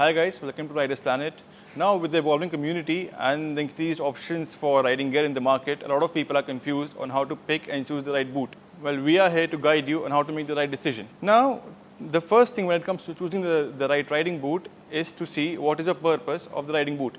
Hi guys, welcome to Riders Planet. Now with the evolving community and the increased options for riding gear in the market, a lot of people are confused on how to pick and choose the right boot. Well, we are here to guide you on how to make the right decision. Now, the first thing when it comes to choosing the right riding boot is to see what is the purpose of the riding boot.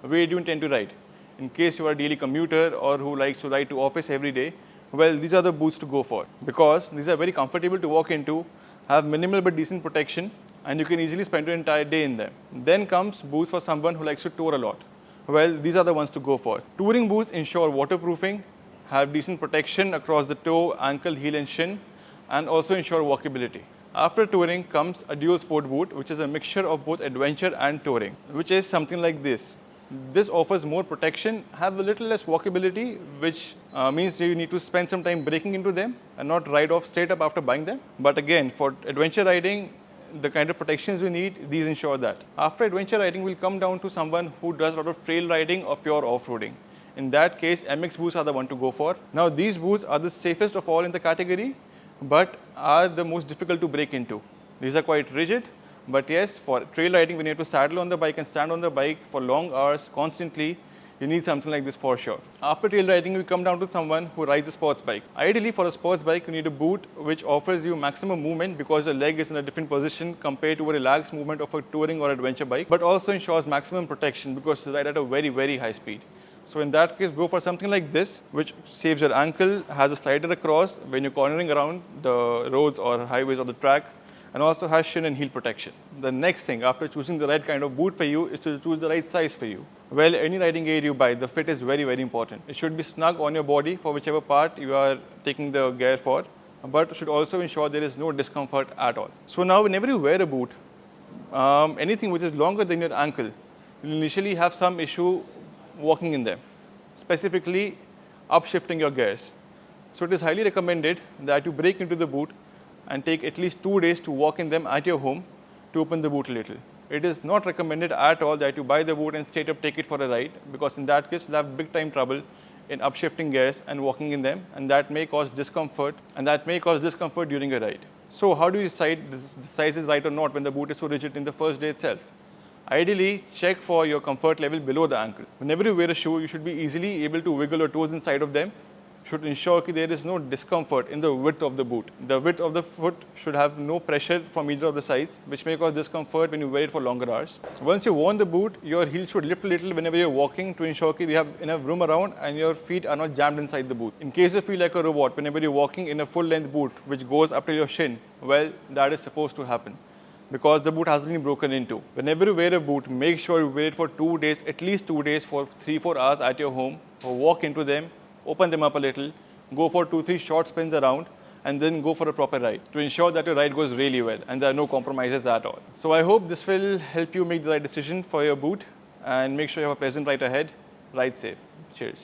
Where do you intend to ride? In case you are a daily commuter or who likes to ride to office every day, well, these are the boots to go for because these are very comfortable to walk into, have minimal but decent protection, and you can easily spend your entire day in them. Then comes boots for someone who likes to tour a lot. Well, these are the ones to go for. Touring boots ensure waterproofing, have decent protection across the toe, ankle, heel and shin, and also ensure walkability. After touring comes a dual sport boot, which is a mixture of both adventure and touring, which is something like this. This offers more protection, have a little less walkability, which means you need to spend some time breaking into them and not ride off straight up after buying them. But again, for adventure riding, the kind of protections we need, these ensure that. After adventure riding, we'll come down to someone who does a lot of trail riding or pure off-roading. In that case, MX boots are the one to go for. Now, these boots are the safest of all in the category, but are the most difficult to break into. These are quite rigid. But yes, for trail riding, when you have to saddle on the bike and stand on the bike for long hours constantly, you need something like this for sure. After trail riding, we come down to someone who rides a sports bike. Ideally, for a sports bike, you need a boot which offers you maximum movement because your leg is in a different position compared to a relaxed movement of a touring or adventure bike, but also ensures maximum protection because you ride at a very, very high speed. So in that case, go for something like this, which saves your ankle, has a slider across when you're cornering around the roads or highways or the track, and also has shin and heel protection. The next thing after choosing the right kind of boot for you is to choose the right size for you. Well, any riding gear you buy, the fit is very, very important. It should be snug on your body for whichever part you are taking the gear for, but should also ensure there is no discomfort at all. So now whenever you wear a boot, anything which is longer than your ankle, you'll initially have some issue walking in them, specifically upshifting your gears. So it is highly recommended that you break into the boot and take at least 2 days to walk in them at your home to open the boot a little. It is not recommended at all that you buy the boot and straight up take it for a ride because in that case you'll have big time trouble in upshifting gears and walking in them, and that may cause discomfort during a ride. So how do you decide the size is right or not when the boot is so rigid in the first day itself? Ideally, check for your comfort level below the ankle. Whenever you wear a shoe, you should be easily able to wiggle your toes inside of them. Should ensure that there is no discomfort in the width of the boot. The width of the foot should have no pressure from either of the sides, which may cause discomfort when you wear it for longer hours. Once you've worn the boot, your heel should lift a little whenever you're walking to ensure that you have enough room around and your feet are not jammed inside the boot. In case you feel like a robot whenever you're walking in a full-length boot which goes up to your shin, well, that is supposed to happen because the boot has been broken into. Whenever you wear a boot, make sure you wear it for 2 days, at least 2 days for 3-4 hours at your home, or walk into them, open them up a little, go for 2-3 short spins around, and then go for a proper ride to ensure that your ride goes really well and there are no compromises at all. So I hope this will help you make the right decision for your boot and make sure you have a pleasant ride ahead. Ride safe. Cheers.